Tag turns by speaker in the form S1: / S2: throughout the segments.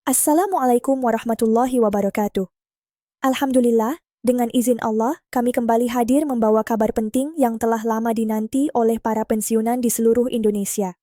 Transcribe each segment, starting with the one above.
S1: Assalamualaikum warahmatullahi wabarakatuh. Alhamdulillah, dengan izin Allah, kami kembali hadir membawa kabar penting yang telah lama dinanti oleh para pensiunan di seluruh Indonesia.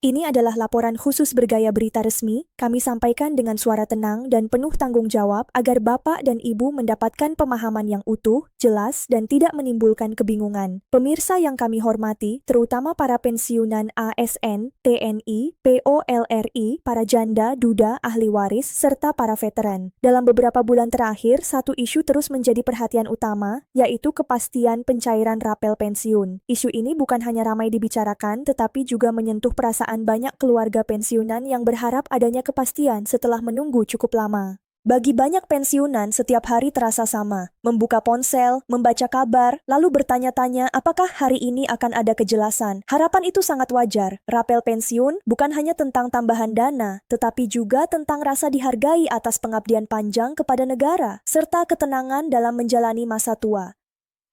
S1: Ini adalah laporan khusus bergaya berita resmi, kami sampaikan dengan suara tenang dan penuh tanggung jawab agar Bapak dan Ibu mendapatkan pemahaman yang utuh, jelas, dan tidak menimbulkan kebingungan. Pemirsa yang kami hormati, terutama para pensiunan ASN, TNI, POLRI, para janda, duda, ahli waris, serta para veteran. Dalam beberapa bulan terakhir, satu isu terus menjadi perhatian utama, yaitu kepastian pencairan rapel pensiun. Isu ini bukan hanya ramai dibicarakan, tetapi juga menyentuh perasaan banyak keluarga pensiunan yang berharap adanya kepastian setelah menunggu cukup lama. Bagi banyak pensiunan, setiap hari terasa sama. Membuka ponsel, membaca kabar, lalu bertanya-tanya apakah hari ini akan ada kejelasan. Harapan itu sangat wajar. Rapel pensiun bukan hanya tentang tambahan dana, tetapi juga tentang rasa dihargai atas pengabdian panjang kepada negara, serta ketenangan dalam menjalani masa tua.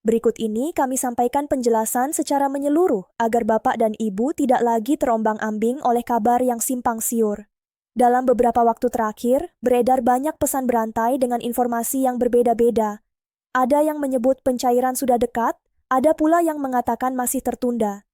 S1: Berikut ini kami sampaikan penjelasan secara menyeluruh agar Bapak dan Ibu tidak lagi terombang-ambing oleh kabar yang simpang siur. Dalam beberapa waktu terakhir, beredar banyak pesan berantai dengan informasi yang berbeda-beda. Ada yang menyebut pencairan sudah dekat, ada pula yang mengatakan masih tertunda.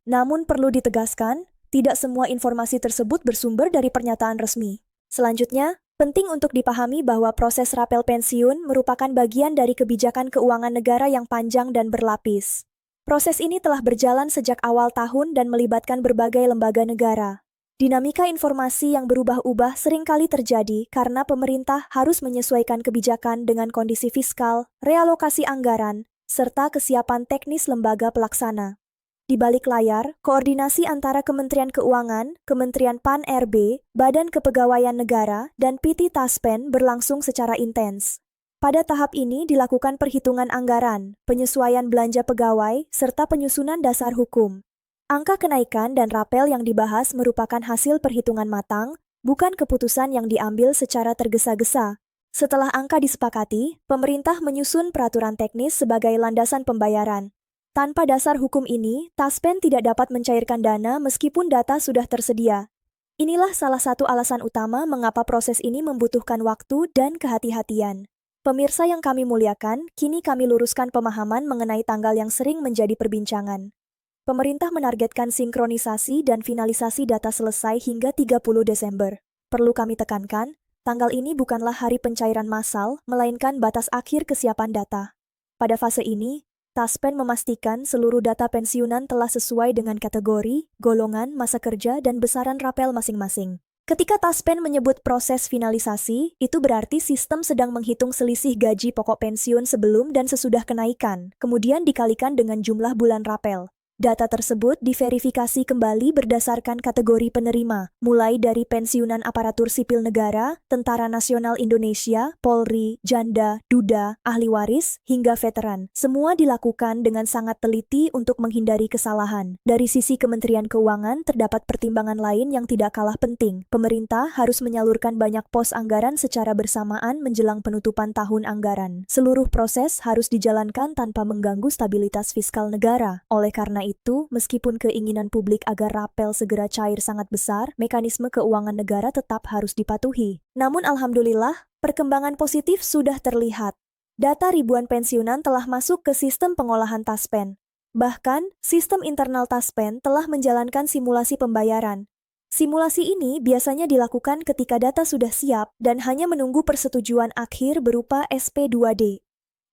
S1: Namun perlu ditegaskan, tidak semua informasi tersebut bersumber dari pernyataan resmi. Selanjutnya, penting untuk dipahami bahwa proses rapel pensiun merupakan bagian dari kebijakan keuangan negara yang panjang dan berlapis. Proses ini telah berjalan sejak awal tahun dan melibatkan berbagai lembaga negara. Dinamika informasi yang berubah-ubah seringkali terjadi karena pemerintah harus menyesuaikan kebijakan dengan kondisi fiskal, realokasi anggaran, serta kesiapan teknis lembaga pelaksana. Di balik layar, koordinasi antara Kementerian Keuangan, Kementerian Pan-RB, Badan Kepegawaian Negara, dan PT Taspen berlangsung secara intens. Pada tahap ini dilakukan perhitungan anggaran, penyesuaian belanja pegawai, serta penyusunan dasar hukum. Angka kenaikan dan rapel yang dibahas merupakan hasil perhitungan matang, bukan keputusan yang diambil secara tergesa-gesa. Setelah angka disepakati, pemerintah menyusun peraturan teknis sebagai landasan pembayaran. Tanpa dasar hukum ini, Taspen tidak dapat mencairkan dana meskipun data sudah tersedia. Inilah salah satu alasan utama mengapa proses ini membutuhkan waktu dan kehati-hatian. Pemirsa yang kami muliakan, kini kami luruskan pemahaman mengenai tanggal yang sering menjadi perbincangan. Pemerintah menargetkan sinkronisasi dan finalisasi data selesai hingga 30 Desember. Perlu kami tekankan, tanggal ini bukanlah hari pencairan massal, melainkan batas akhir kesiapan data. Pada fase ini, Taspen memastikan seluruh data pensiunan telah sesuai dengan kategori, golongan, masa kerja, dan besaran rapel masing-masing. Ketika Taspen menyebut proses finalisasi, itu berarti sistem sedang menghitung selisih gaji pokok pensiun sebelum dan sesudah kenaikan, kemudian dikalikan dengan jumlah bulan rapel. Data tersebut diverifikasi kembali berdasarkan kategori penerima, mulai dari pensiunan aparatur sipil negara, Tentara Nasional Indonesia, Polri, janda, duda, ahli waris, hingga veteran. Semua dilakukan dengan sangat teliti untuk menghindari kesalahan. Dari sisi Kementerian Keuangan, terdapat pertimbangan lain yang tidak kalah penting. Pemerintah harus menyalurkan banyak pos anggaran secara bersamaan menjelang penutupan tahun anggaran. Seluruh proses harus dijalankan tanpa mengganggu stabilitas fiskal negara. Oleh karena itu, meskipun keinginan publik agar rapel segera cair sangat besar, mekanisme keuangan negara tetap harus dipatuhi. Namun alhamdulillah, perkembangan positif sudah terlihat. Data ribuan pensiunan telah masuk ke sistem pengolahan Taspen. Bahkan, sistem internal Taspen telah menjalankan simulasi pembayaran. Simulasi ini biasanya dilakukan ketika data sudah siap dan hanya menunggu persetujuan akhir berupa SP2D.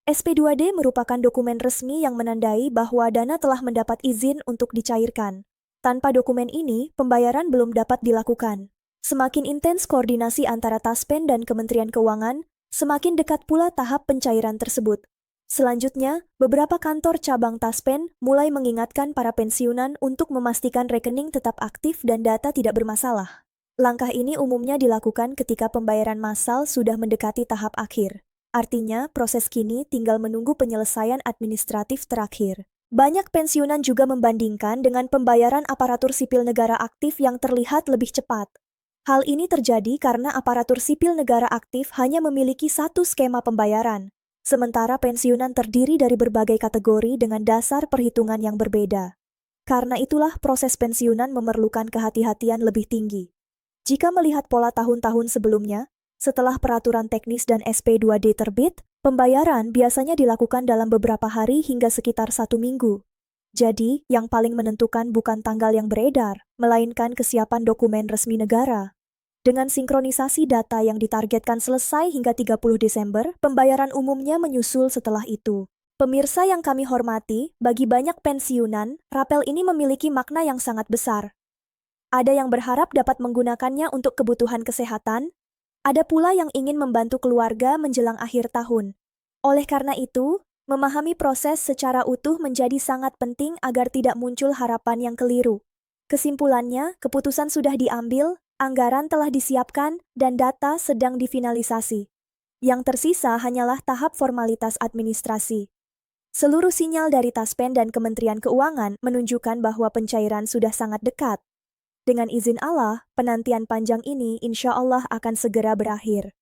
S1: SP2D merupakan dokumen resmi yang menandai bahwa dana telah mendapat izin untuk dicairkan. Tanpa dokumen ini, pembayaran belum dapat dilakukan. Semakin intens koordinasi antara Taspen dan Kementerian Keuangan, semakin dekat pula tahap pencairan tersebut. Selanjutnya, beberapa kantor cabang Taspen mulai mengingatkan para pensiunan untuk memastikan rekening tetap aktif dan data tidak bermasalah. Langkah ini umumnya dilakukan ketika pembayaran massal sudah mendekati tahap akhir. Artinya, proses kini tinggal menunggu penyelesaian administratif terakhir. Banyak pensiunan juga membandingkan dengan pembayaran aparatur sipil negara aktif yang terlihat lebih cepat. Hal ini terjadi karena aparatur sipil negara aktif hanya memiliki satu skema pembayaran, sementara pensiunan terdiri dari berbagai kategori dengan dasar perhitungan yang berbeda. Karena itulah proses pensiunan memerlukan kehati-hatian lebih tinggi. Jika melihat pola tahun-tahun sebelumnya, setelah peraturan teknis dan SP2D terbit, pembayaran biasanya dilakukan dalam beberapa hari hingga sekitar 1 minggu. Jadi, yang paling menentukan bukan tanggal yang beredar, melainkan kesiapan dokumen resmi negara. Dengan sinkronisasi data yang ditargetkan selesai hingga 30 Desember, pembayaran umumnya menyusul setelah itu. Pemirsa yang kami hormati, bagi banyak pensiunan, rapel ini memiliki makna yang sangat besar. Ada yang berharap dapat menggunakannya untuk kebutuhan kesehatan, ada pula yang ingin membantu keluarga menjelang akhir tahun. Oleh karena itu, memahami proses secara utuh menjadi sangat penting agar tidak muncul harapan yang keliru. Kesimpulannya, keputusan sudah diambil, anggaran telah disiapkan, dan data sedang difinalisasi. Yang tersisa hanyalah tahap formalitas administrasi. Seluruh sinyal dari Taspen dan Kementerian Keuangan menunjukkan bahwa pencairan sudah sangat dekat. Dengan izin Allah, penantian panjang ini insya Allah akan segera berakhir.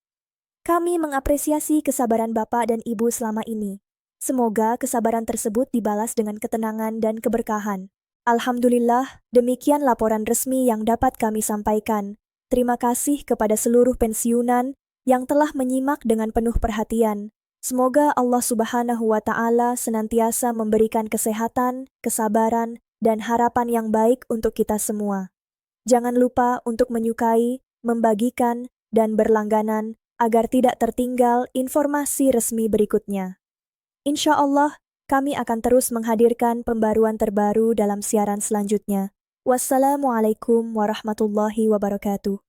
S1: Kami mengapresiasi kesabaran Bapak dan Ibu selama ini. Semoga kesabaran tersebut dibalas dengan ketenangan dan keberkahan. Alhamdulillah, demikian laporan resmi yang dapat kami sampaikan. Terima kasih kepada seluruh pensiunan yang telah menyimak dengan penuh perhatian. Semoga Allah Subhanahu wa Ta'ala senantiasa memberikan kesehatan, kesabaran, dan harapan yang baik untuk kita semua. Jangan lupa untuk menyukai, membagikan, dan berlangganan agar tidak tertinggal informasi resmi berikutnya. Insya Allah, kami akan terus menghadirkan pembaruan terbaru dalam siaran selanjutnya. Wassalamualaikum warahmatullahi wabarakatuh.